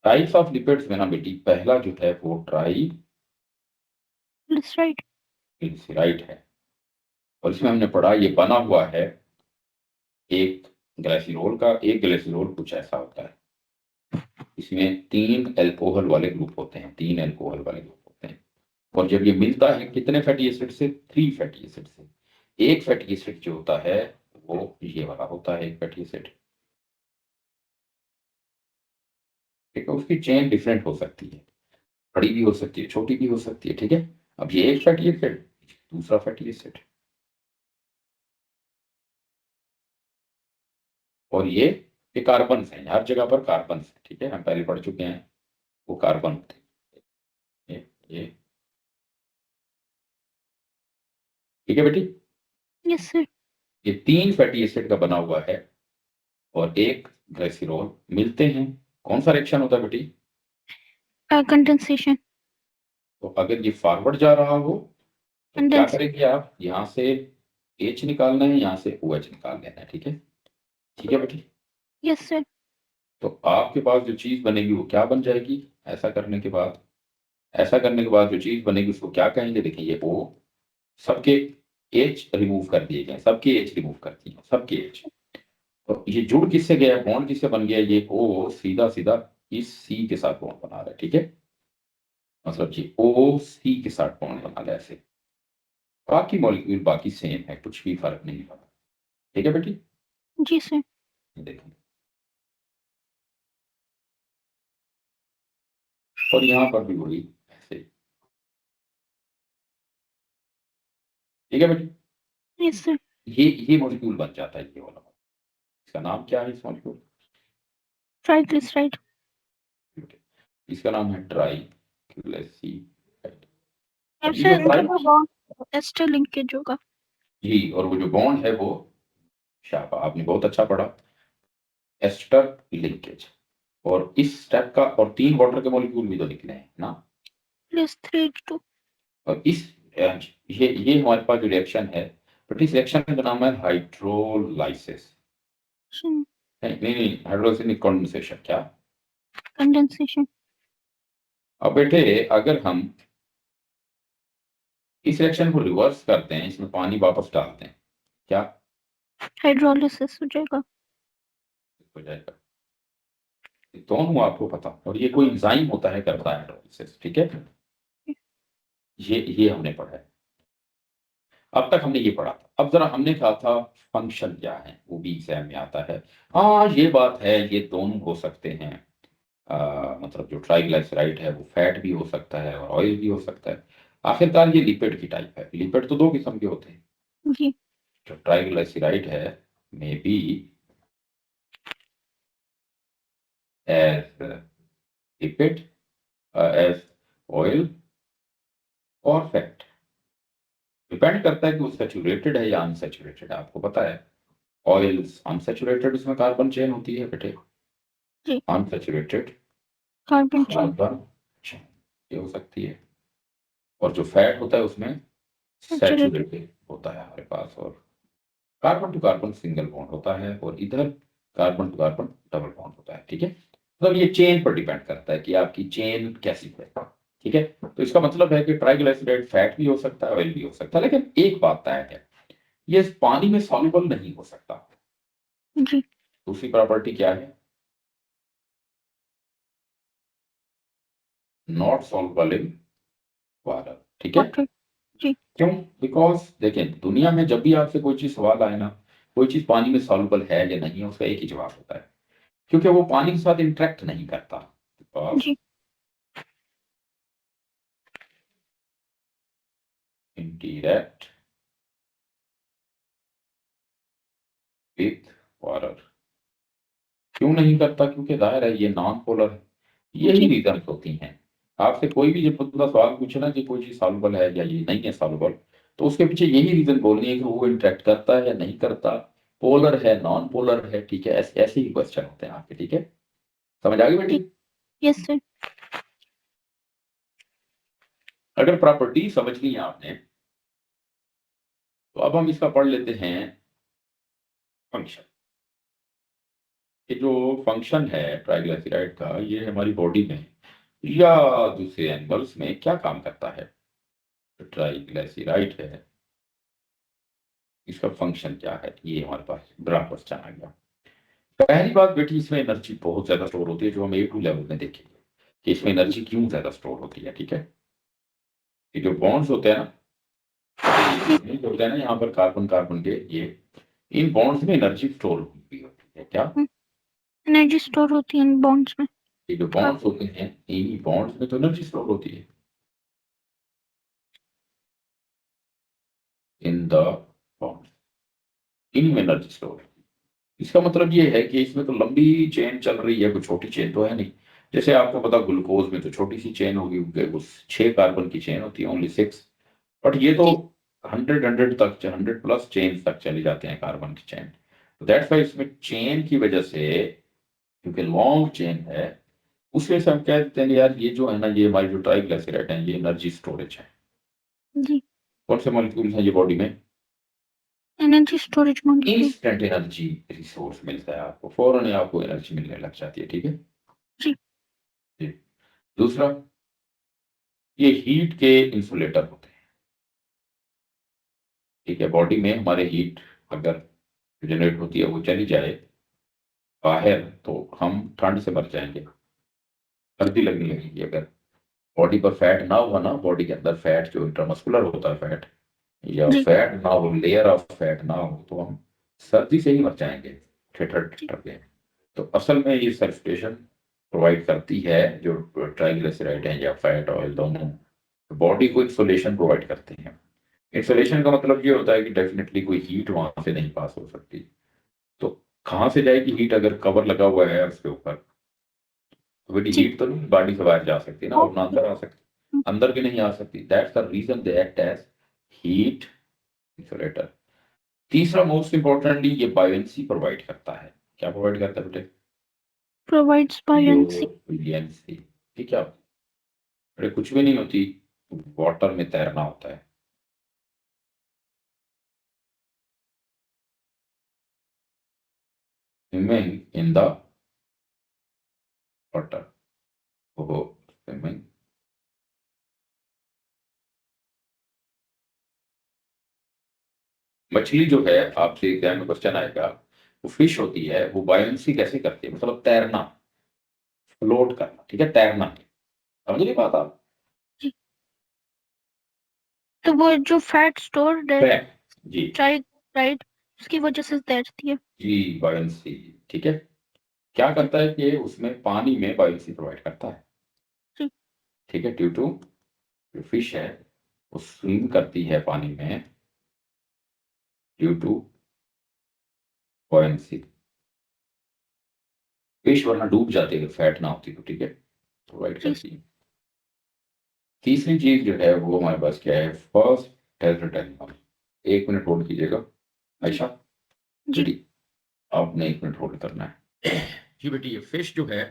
Types of lipids में ना बेटी पहला जो है वो ग्लिसराइड। ट्राइग्लिसराइड है। और इसमें हमने पढ़ा ये बना हुआ है एक ग्लिसरॉल कुछ ऐसा होता है। इसमें 3 अल्कोहल वाले ग्रुप होते हैं, 3 अल्कोहल वाले ग्रुप होते हैं। और जब ये मिलता है कितने फैटी एसिड से? 3 फैटी एसिड से। एक फैटी एसिड जो होता है वो ये वाला होता है, एक फैटी एसिड। ठीक है, उसकी चेन डिफरेंट हो सकती है, बड़ी भी हो सकती है, छोटी भी हो सकती है। ठीक है, अब ये एक फैटी एसिड, दूसरा फैटी एसिड, और ये कार्बन है, हर जगह पर कार्बन है। ठीक है, हम पहले पढ़ चुके हैं, वो कार्बन होते हैं ये। ठीक है बेटी, यस सर। ये 3 फैटी एसिड का बना हुआ है और एक ग्लिसरॉल मिलते हैं। कौन सा रिएक्शन होता है बेटी? कंडेंसेशन। तो अगर ये फॉरवर्ड जा रहा हो तो क्या कंडेंस। करेंगे आप? यहाँ से H निकालना है, यहाँ से OH निकाल लेना है। ठीक है, ठीक है बेटी। Yes sir. तो आपके पास जो चीज बनेगी वो क्या बन जाएगी? ऐसा करने के बाद, ऐसा करने के बाद जो चीज बनेगी उसको क्या कहेंगे? देखिए ये O, सबके H रिमूव कर दिए गए, सबके H रिमूव कर दिए, सबके H। तो ये जुड़ किससे गया? बॉन्ड किससे बन गया? ये O सीधा सीधा इस C के साथ बॉन्ड बना रहा है। ठीक है, मतलब ये O C के साथ बॉन्ड बना रहा है ऐसे। बाकी मॉलिक्यूल बाकी सेम है, कुछ भी फर्क नहीं पड़ा। ठीक है बेटी, जी सर। देखो। और यहाँ पर भी वही ऐसे। ठीक है बेटी, यस सर। ये मॉलिक्यूल बन जाता है, ये वाला। इसका नाम क्या है इस मॉलिक्यूल? ट्राइग्लिसराइड। इसका नाम है ट्राइग्लिसराइड। अब ये जो सर ट्राई, इनका बॉन्ड एस्टर लिंकेज होगा। जी, और वो जो बॉन्ड है वो, शाबा, आपने बहुत अच्छा पढ़ा, एस्टर लिंकेज। और इस स्टेप का, और 3 वाटर के मॉलिक्यूल भी तो निकले हैं ना। Plus 3H2। और इस ये हमारे पास जो रिएक्शन है, बट इस रिएक्शन का नाम है हाइड्रोलाइसिस। नहीं नहीं नहीं, हाइड्रोलाइसिस नहीं, कंडेंसेशन। क्या? कंडेंसेशन। अब बेटे अगर हम इस रिएक्शन को रिवर्स करते हैं, इसमें पानी वापस डालते हैं, क्या हाइड्रोलिसिस हो जाएगा। हो जाएगा? ये दोनों आपको पता, और ये कोई एंजाइम होता है करता है हाइड्रोलिसिस। ठीक है, ये हमने पढ़ा है। अब तक हमने ये पढ़ा था। अब जरा हमने कहा था फंक्शन क्या है, वो भी एग्जाम में आता है। हाँ ये बात है, ये दोनों हो सकते हैं। मतलब जो ट्राइग्लिसराइड है वो फैट भी हो सकता है और ऑयल भी हो सकता है। आखिरकार ये लिपिड की टाइप है। लिपिड तो 2 किस्म के होते हैं। जी। जो ट्राइग्लिसराइड है may be as lipid, as oil और फैट। डिपेंड करता है कि वो सैचुरेटेड है या अनसैचुरेटेड है। आपको पता है ऑयल अनसैचुरेटेड, उसमें कार्बन चेन होती है बेटे। जी। Unsaturated carbon chain. Carbon chain ये हो सकती है। और जो फैट होता है उसमें सैचुरेटेड। सैचुरेटेड होता है हमारे पास। और carbon to carbon single bond होता है, और इधर carbon to carbon double bond होता है। ठीक है, मतलब ये चेन पर डिपेंड करता है कि आपकी चेन कैसी है। ठीक है, तो इसका मतलब है कि ट्राइग्लिसराइड फैट भी हो सकता है, ऑयल भी हो सकता है, लेकिन एक बात तय है, ये पानी में सॉल्युबल नहीं हो सकता। जी। दूसरी प्रॉपर्टी क्या है? Not soluble in water. ठीक है, वाटर। जी। क्यों? बिकॉज देखें, दुनिया में जब भी आपसे कोई चीज सवाल आए ना, कोई चीज पानी में सॉल्युबल है या नहीं है, उसका एक ही जवाब होता है, क्योंकि वो पानी के साथ इंटरेक्ट नहीं करता। बिकॉज जी। Interact with water. क्यों नहीं करता? क्योंकि जाहिर है ये नॉन पोलर है। यही जी। रीजन होती हैं। आपसे कोई भी जब बंदा सवाल पूछे ना कि कोई चीज सॉल्युबल है या ये नहीं है सॉल्युबल, तो उसके पीछे यही रीजन बोलनी है कि वो इंटरेक्ट करता है या नहीं करता, पोलर है, नॉन पोलर है। ठीक है, ऐसे ऐसे ही क्वेश्चन होते हैं आपके। ठीक है, समझ आ गई बेटी? Yes sir. अगर प्रॉपर्टी समझ ली आपने, तो अब हम इसका पढ़ लेते हैं फंक्शन। ये जो फंक्शन है ट्राइग्लिसराइड का, ये हमारी बॉडी में या दूसरे एनिमल्स में क्या काम करता है? तो ट्राइग्लिसराइड है, इसका फंक्शन क्या है, ये हमारे पास बड़ा क्वेश्चन आ गया। पहली बात बेटी, इसमें एनर्जी बहुत ज्यादा स्टोर होती है, जो हम A2 लेवल में देखेंगे कि इसमें एनर्जी क्यों ज्यादा स्टोर होती है। ठीक है, ये जो बॉन्ड्स होते हैं ना, ये जो होते हैं ना यहाँ पर कार्बन कार्बन के, ये इन बॉन्ड्स में एनर्जी स्टोर हुई होती है। क्या? एनर्जी स्टोर होती है इन बॉन्ड्स में। ये जो बॉन्ड्स होते हैं, इन बॉन्ड्स में तो एनर्जी स्टोर होती है इन द बॉन्ड्स, इनमें एनर्जी स्टोर। इसका मतलब ये है कि इसमें तो लंबी चेन चल रही है, कोई छोटी चेन तो है नहीं। जैसे आपको पता, ग्लूकोज में तो छोटी सी चेन होगी, वो 6 कार्बन की चेन होती है, ओनली 6। बट ये तो जी 100 तक, 100+ चेन तक चले जाते हैं कार्बन की चेन। तो दैट्स वाई इसमें चेन की वजह से, क्योंकि लॉन्ग चेन है, उस वजह से हम कह देते हैं यार, ये जो है ना, ये हमारी जो ट्राइग्लिसराइड है, ये एनर्जी स्टोरेज है। जी कौन से मॉलिक्यूल्स हैं ये बॉडी में? Energy storage molecule. Instant energy resource मिलता है आपको, फौरन ही आपको एनर्जी मिलने लग जाती है। ठीक है जी जी। दूसरा, ये हीट के इंसुलेटर होते हैं। ठीक है, बॉडी में हमारे हीट अगर जनरेट होती है, वो चली जाए बाहर, तो हम ठंड से मर जाएंगे, सर्दी लगने लगेगी। अगर बॉडी पर फैट ना हुआ ना, बॉडी के अंदर फैट जो इंट्रामस्कुलर होता है फैट, या जी फैट ना हो, लेयर ऑफ फैट ना हो, तो हम सर्दी से ही मर जाएंगे, ठिठर जी ठिठर के। तो असल में ये सल्फेशन प्रोवाइड करती है, जो ट्राइग्लिसराइड है या फैट ऑयल, दोनों बॉडी को इंसुलेशन प्रोवाइड करते हैं। इंसुलेशन का मतलब ये होता है कि डेफिनेटली कोई हीट वहां से नहीं पास हो सकती। तो कहाँ से जाएगी हीट? अगर कवर लगा हुआ है उसके ऊपर, तो बेटी जी हीट तो नहीं बॉडी से बाहर जा सकती ना, और ना अंदर आ सकती, अंदर भी नहीं आ सकती। That's the reason they act as heat insulator. तीसरा मोस्ट इंपॉर्टेंटली, ये बायोएंसी प्रोवाइड करता है। क्या प्रोवाइड करता है बेटे? Provides buoyancy. बायोएंसी। ठीक है, अरे कुछ भी नहीं होती, वाटर में तैरना होता है। स्विमिंग इन द वाटर, वो स्विमिंग। मछली जो है, आपसे एग्जाम में क्वेश्चन आएगा, वो फिश होती है, वो बायोएंसी कैसे करती है? मतलब तैरना, फ्लोट करना। ठीक है, तैरना, समझ नहीं बात आप? जी तो वो जो फैट स्टोर्ड है फैट, जी ट्राइग्लिसराइड, उसकी वजह से तैरती है। जी, बायोएंसी। ठीक है, क्या जी करता है कि उसमें पानी में बायोएंसी प्रोवाइड करता है। जी ठीक है, ड्यू टू जो फिश है, वो स्विम करती है पानी में ड्यू टू बायोएंसी। फिश वरना डूब जाती है अगर फैट ना होती तो। ठीक है, प्रोवाइड जी करती है। तीसरी चीज जो है वो हमारे पास क्या है? First desert animal. 1 minute hold कीजिएगा जी आयशा, जी बेटी आपने 1 मिनट होल्ड करना है। जी बेटी, ये फिश जो है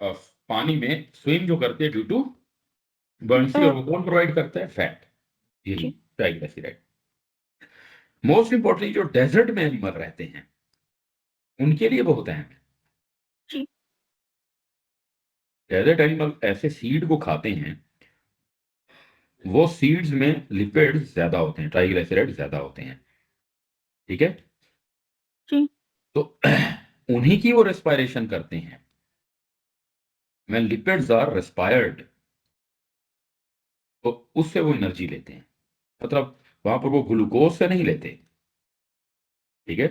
अ, पानी में स्विम जो करते हैं ड्यू टू बर्नसी, और वो कौन प्रोवाइड करता है? फैट, यही जी ट्राइग्लिसराइड। मोस्ट इंपॉर्टेंटली, जो डेजर्ट में एनिमल रहते हैं, उनके लिए बहुत अहम है। जी डेजर्ट एनिमल ऐसे सीड को खाते हैं, वो सीड्स में लिपिड्स ज्यादा होते हैं, ट्राइग्लिसराइड ज्यादा होते हैं। ठीक है, जी तो उन्हीं की वो रेस्पायरेशन करते हैं। व्हेन लिपिड्स आर रेस्पायर्ड, तो उससे वो एनर्जी लेते हैं। मतलब वहां पर वो ग्लूकोज से नहीं लेते। ठीक जी है।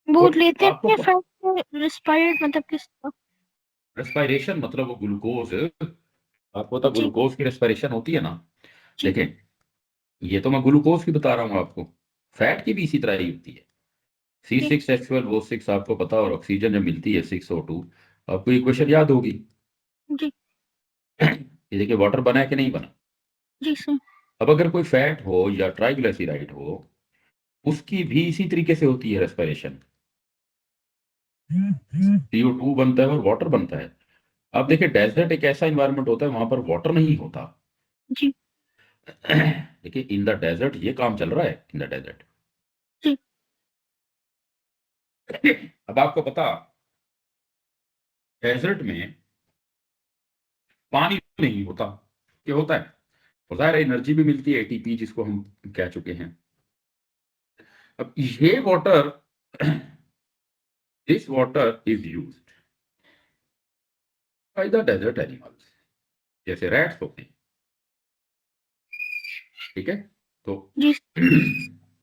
वो और लेते आपको हैं फैट रिस्पायर्ड मतलब किस तरह? रेस्पायरेशन मतलब वो ग्लूकोज, आपको पता जी ग्लूकोज की रेस्पायरेशन होती है ना? जी देखें, ये तो मैं ग्लूकोज की बता रहा हूँ आपको, फैट की भी इसी तरह ही होती है। C G six H twelve O six आपको पता, और ऑक्सीजन जब मिलती है 6O2, आपको इक्वेशन याद होगी। जी ये देखिए, वाटर बना है कि नहीं बना? जी सर। अब अगर कोई फैट हो या ट्राइग्लिसराइड हो, उसकी भी इसी तरीके से होती है रेस्पिरेशन। CO2 बनता है और वाटर बनता है। अब देखिए, डेजर्ट एक ऐसा इन्वायरमेंट होता है, वहां पर वाटर नहीं होता। जी देखिए, इन द डेजर्ट ये काम चल रहा है, इन द डेजर्ट। जी अब आपको पता, डेजर्ट में पानी नहीं होता, क्या होता है? तो ज़ाहिर है एनर्जी भी मिलती है, एटीपी जिसको हम कह चुके हैं। अब ये water this water is used by the desert animals, जैसे रैट्स होते हैं, ठीक है? तो जी,